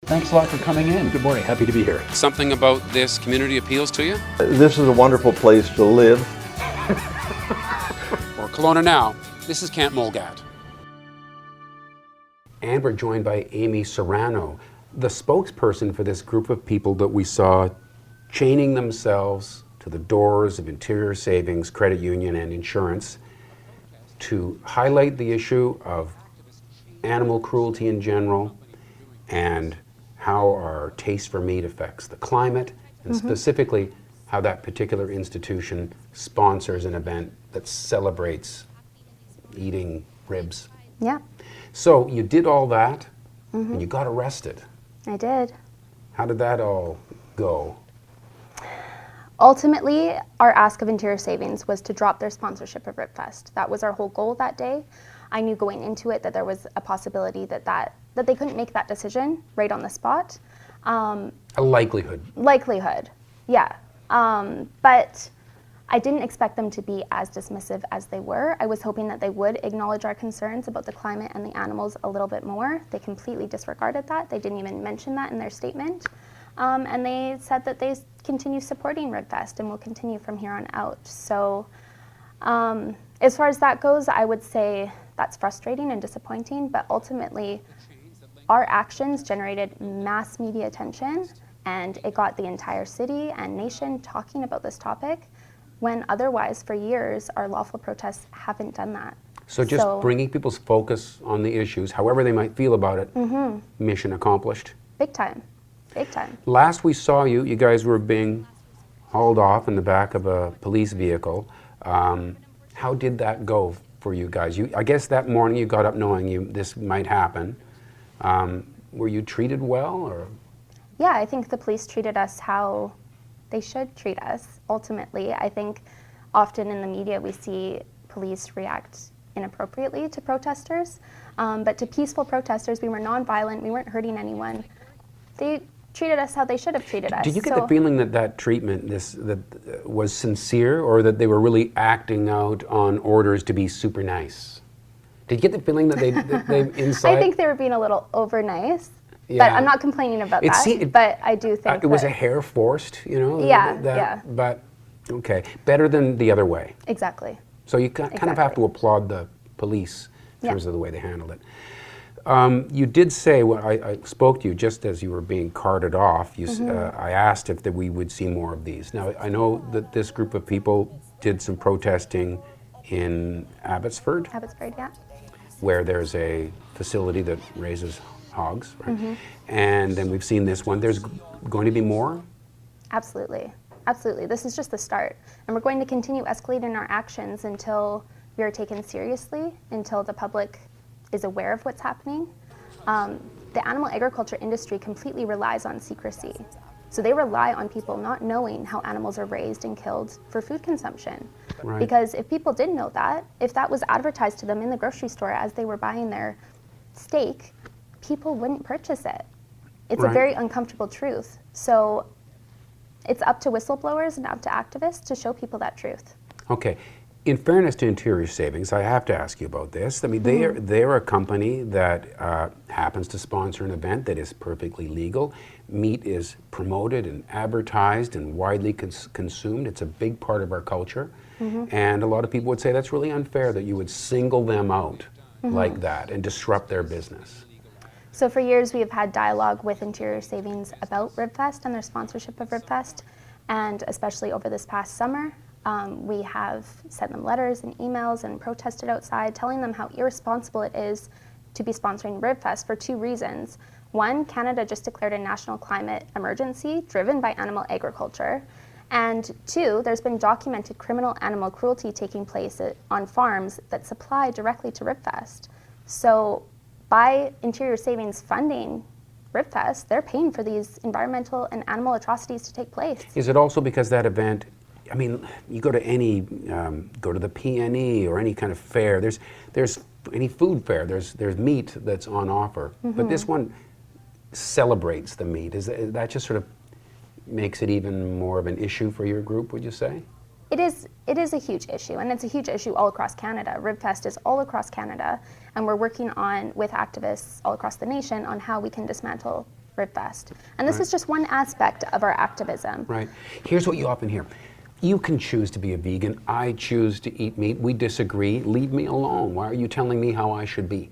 Thanks a lot for coming in. Good morning, happy to be here. Something about this community appeals to you? This is a wonderful place to live. For KelownaNow, this is Camp Mulgat. And we're joined by Amy Soranno, the spokesperson for this group of people that we saw chaining themselves to the doors of Interior Savings, Credit Union, and Insurance to highlight the issue of animal cruelty in general and how our taste for meat affects the climate, and specifically how that particular institution sponsors an event that celebrates eating ribs. Yeah. So you did all that, and you got arrested. I did. How did that all go? Ultimately, our ask of Interior Savings was to drop their sponsorship of RibFest. That was our whole goal that day. I knew going into it that there was a possibility that they couldn't make that decision right on the spot. A likelihood. Likelihood, yeah. But I didn't expect them to be as dismissive as they were. I was hoping that they would acknowledge our concerns about the climate and the animals a little bit more. They completely disregarded that. They didn't even mention that in their statement. And they said that they continue supporting RibFest and will continue from here on out. So as far as that goes, I would say that's frustrating and disappointing, but ultimately our actions generated mass media attention, and it got the entire city and nation talking about this topic, when otherwise for years our lawful protests haven't done that. So just bringing people's focus on the issues, however they might feel about it, mission accomplished. Big time, big time. Last we saw you, you guys were being hauled off in the back of a police vehicle. How did that go for you guys? I guess that morning you got up knowing this might happen. Were you treated well, or? Yeah, I think the police treated us how they should treat us, ultimately. I think often in the media we see police react inappropriately to protesters, but to peaceful protesters, we were nonviolent, we weren't hurting anyone. They treated us how they should have treated us. Did you get the feeling that treatment was sincere, or that they were really acting out on orders to be super nice? Did you get the feeling that they inside? I think they were being a little over nice. Yeah. But I'm not complaining about that. But I do think it was a hair forced, you know? Yeah, yeah. But, okay, better than the other way. Exactly. So you kind of have to applaud the police in terms of the way they handled it. You did say, when I spoke to you just as you were being carted off, I asked if we would see more of these. Now, I know that this group of people did some protesting in Abbotsford. Abbotsford, yeah. Where there's a facility that raises hogs, right? And then we've seen this one. There's going to be more? Absolutely. Absolutely. This is just the start. And we're going to continue escalating our actions until we are taken seriously, until the public is aware of what's happening. The animal agriculture industry completely relies on secrecy. So they rely on people not knowing how animals are raised and killed for food consumption. Right. Because if people did know that, if that was advertised to them in the grocery store as they were buying their steak, people wouldn't purchase it. It's a very uncomfortable truth. So it's up to whistleblowers and up to activists to show people that truth. Okay. In fairness to Interior Savings, I have to ask you about this. I mean, they're a company that happens to sponsor an event that is perfectly legal. Meat is promoted and advertised and widely consumed. It's a big part of our culture. And a lot of people would say that's really unfair that you would single them out like that and disrupt their business. So for years we have had dialogue with Interior Savings about RibFest and their sponsorship of RibFest, and especially over this past summer, we have sent them letters and emails and protested outside telling them how irresponsible it is to be sponsoring RibFest for two reasons. One, Canada just declared a national climate emergency driven by animal agriculture. And two, there's been documented criminal animal cruelty taking place on farms that supply directly to RibFest. So by Interior Savings funding RibFest, they're paying for these environmental and animal atrocities to take place. Is it also because that event, I mean, you go to any, go to the PNE or any kind of fair, there's any food fair, there's meat that's on offer. But this one celebrates the meat. That just sort of makes it even more of an issue for your group, would you say? It is a huge issue, and it's a huge issue all across Canada. RibFest is all across Canada, and we're working on with activists all across the nation on how we can dismantle Fest. And this Right. is just one aspect of our activism. Right. Here's what you often hear. You can choose to be a vegan. I choose to eat meat. We disagree. Leave me alone. Why are you telling me how I should be?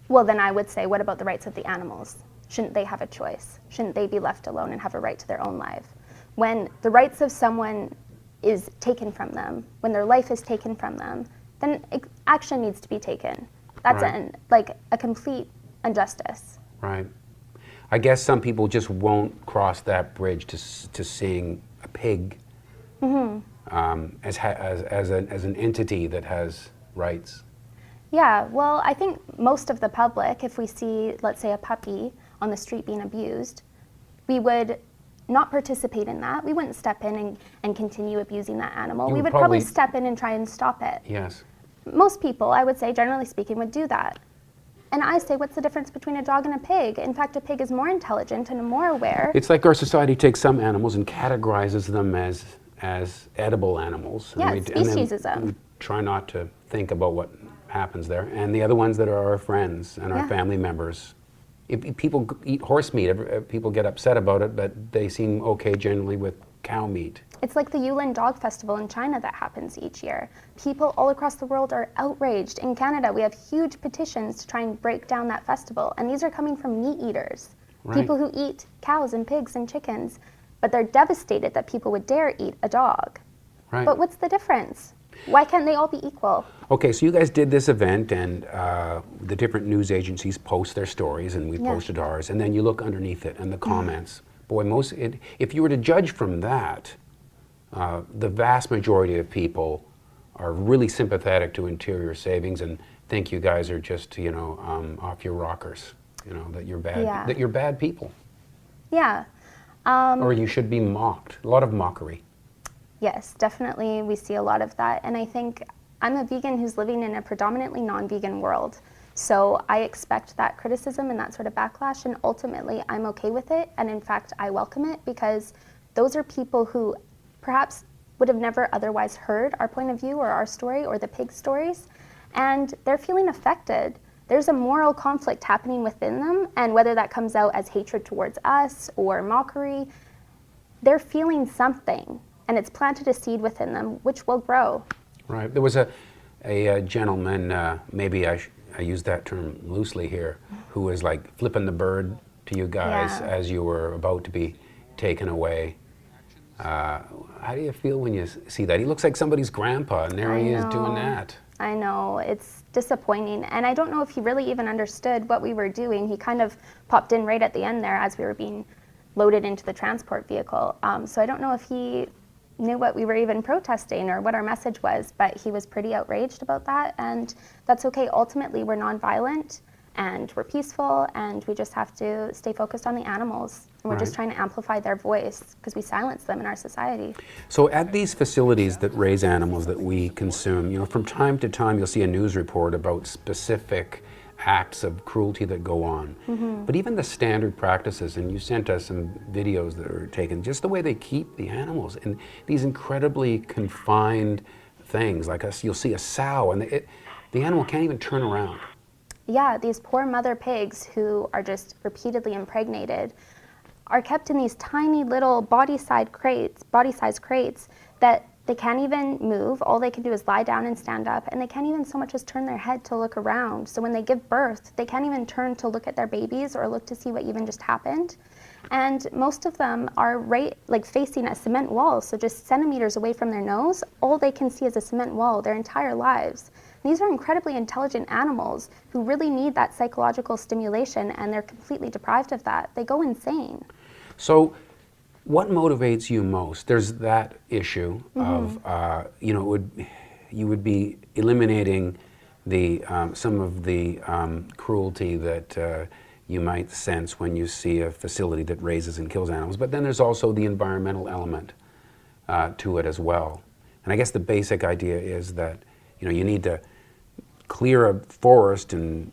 Well, then I would say, what about the rights of the animals? Shouldn't they have a choice? Shouldn't they be left alone and have a right to their own life? When the rights of someone is taken from them, when their life is taken from them, then action needs to be taken. That's Right. like a complete injustice. Right. I guess some people just won't cross that bridge to seeing a pig as an entity that has rights. Yeah, well, I think most of the public, if we see, let's say, a puppy on the street being abused, we would not participate in that. We wouldn't step in and continue abusing that animal. You We would would probably probably- step in and try and stop it. Yes. Most people, I would say, generally speaking, would do that. And I say, what's the difference between a dog and a pig? In fact, a pig is more intelligent and more aware. It's like our society takes some animals and categorizes them as edible animals. Yeah, and then speciesism. we try not to think about what happens there. And the other ones that are our friends and our Yeah. family members. If people eat horse meat, people get upset about it, but they seem okay generally with cow meat. It's like the Yulin Dog Festival in China that happens each year. People all across the world are outraged. In Canada, we have huge petitions to try and break down that festival. And these are coming from meat eaters, Right. people who eat cows and pigs and chickens. But they're devastated that people would dare eat a dog. Right. But what's the difference? Why can't they all be equal? Okay, so you guys did this event, and the different news agencies post their stories, and we Yeah. posted ours, and then you look underneath it and the comments. Boy, if you were to judge from that, the vast majority of people are really sympathetic to Interior Savings and think you guys are just, off your rockers. That you're bad. Yeah. That you're bad people, Yeah. or you should be mocked. A lot of mockery. Yes, definitely we see a lot of that. And I think I'm a vegan who's living in a predominantly non-vegan world. So I expect that criticism and that sort of backlash, and ultimately I'm okay with it. And in fact, I welcome it because those are people who perhaps would have never otherwise heard our point of view or our story or the pig stories. And they're feeling affected. There's a moral conflict happening within them. And whether that comes out as hatred towards us or mockery, they're feeling something. And it's planted a seed within them, which will grow. Right. There was a gentleman, maybe I use that term loosely here, who was like flipping the bird to you guys Yeah. as you were about to be taken away. How do you feel when you see that? He looks like somebody's grandpa, and there he is doing that. I know, it's disappointing. And I don't know if he really even understood what we were doing. He kind of popped in right at the end there as we were being loaded into the transport vehicle. So I don't know if he knew what we were even protesting or what our message was, but he was pretty outraged about that, and that's okay. Ultimately, we're nonviolent and we're peaceful, and we just have to stay focused on the animals. And we're just Right. trying to amplify their voice because we silence them in our society. So at these facilities that raise animals that we consume, from time to time you'll see a news report about specific acts of cruelty that go on. But even the standard practices, and you sent us some videos that are taken, just the way they keep the animals in these incredibly confined things, like you'll see a sow and the animal can't even turn around. Yeah, these poor mother pigs who are just repeatedly impregnated are kept in these tiny little body-sized crates that they can't even move. All they can do is lie down and stand up, and they can't even so much as turn their head to look around. So when they give birth, they can't even turn to look at their babies or look to see what even just happened. And most of them are facing a cement wall, so just centimeters away from their nose, all they can see is a cement wall their entire lives. These are incredibly intelligent animals who really need that psychological stimulation, and they're completely deprived of that. They go insane. So what motivates you most? There's that issue of, you would be eliminating some of the cruelty that you might sense when you see a facility that raises and kills animals. But then there's also the environmental element to it as well. And I guess the basic idea is that, you need to clear a forest and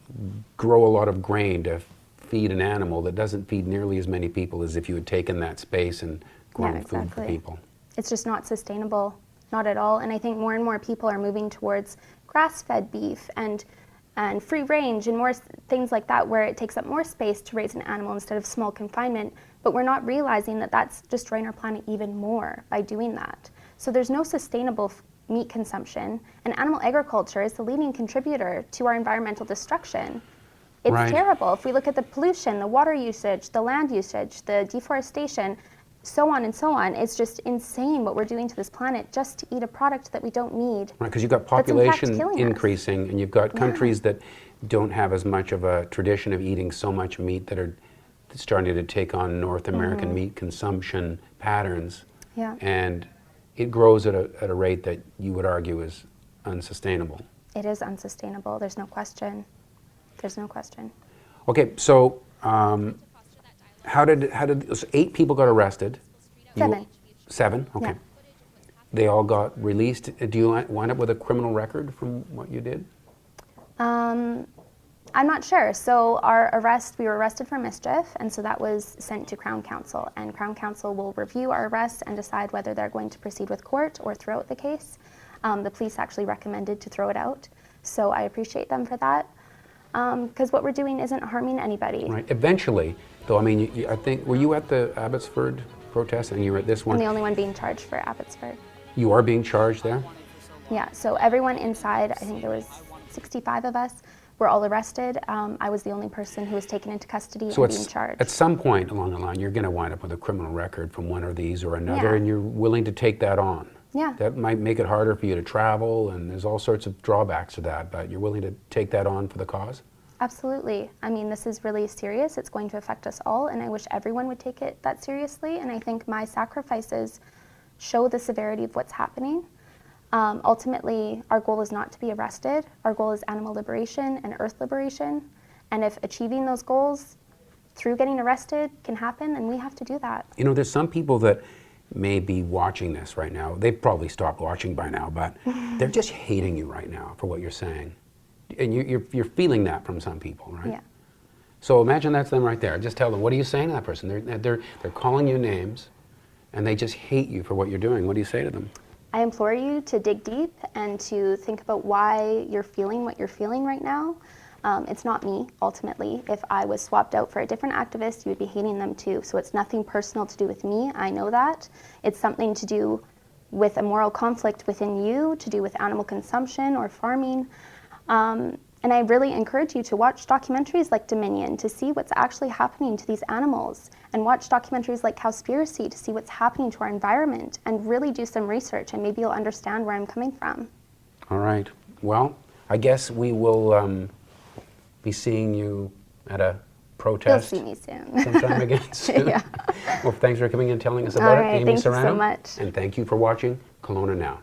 grow a lot of grain to feed an animal that doesn't feed nearly as many people as if you had taken that space and grown food for people. It's just not sustainable, not at all. And I think more and more people are moving towards grass-fed beef and and free range and more things like that, where it takes up more space to raise an animal instead of small confinement. But we're not realizing that that's destroying our planet even more by doing that. So there's no sustainable meat consumption, and animal agriculture is the leading contributor to our environmental destruction. It's Right. terrible. If we look at the pollution, the water usage, the land usage, the deforestation, so on and so on, it's just insane what we're doing to this planet just to eat a product that we don't need. Right, because you've got That's in fact population killing us. increasing, and you've got countries that don't have as much of a tradition of eating so much meat that are starting to take on North American meat consumption patterns. Yeah. And it grows at a rate that you would argue is unsustainable. It is unsustainable. There's no question. There's no question. Okay, so how did so 8 people got arrested? 7. 7? Okay. Yeah. They all got released. Do you wind up with a criminal record from what you did? I'm not sure. So we were arrested for mischief, and so that was sent to Crown Counsel, and Crown Counsel will review our arrests and decide whether they're going to proceed with court or throw out the case. The police actually recommended to throw it out, so I appreciate them for that, because what we're doing isn't harming anybody. Right. Eventually, though, I mean, I think, were you at the Abbotsford protest and you were at this one? I'm the only one being charged for Abbotsford. You are being charged there? Yeah, so everyone inside, I think there was 65 of us, were all arrested. I was the only person who was taken into custody So and being charged. at some point along the line, you're going to wind up with a criminal record from one of these or another, Yeah. and you're willing to take that on. Yeah. That might make it harder for you to travel, and there's all sorts of drawbacks to that, but you're willing to take that on for the cause? Absolutely. I mean, this is really serious. It's going to affect us all, and I wish everyone would take it that seriously. And I think my sacrifices show the severity of what's happening. Ultimately, our goal is not to be arrested. Our goal is animal liberation and earth liberation. And if achieving those goals through getting arrested can happen, then we have to do that. You know, there's some people that may be watching this right now. They've probably stopped watching by now, but they're just hating you right now for what you're saying. And you're feeling that from some people, right? Yeah. So imagine that's them right there. Just tell them, what are you saying to that person? They're calling you names, and they just hate you for what you're doing. What do you say to them? I implore you to dig deep and to think about why you're feeling what you're feeling right now. It's not me, ultimately. If I was swapped out for a different activist, you would be hating them too. So it's nothing personal to do with me. I know that. It's something to do with a moral conflict within you, to do with animal consumption or farming. And I really encourage you to watch documentaries like Dominion to see what's actually happening to these animals, and watch documentaries like Cowspiracy to see what's happening to our environment, and really do some research, and maybe you'll understand where I'm coming from. All right. Well, I guess we will be seeing you at a protest. You'll see me soon. Sometime again soon. Yeah. Well, thanks for coming in and telling us All about right, it, Amy thank you so Soranno. much. And thank you for watching Kelowna Now.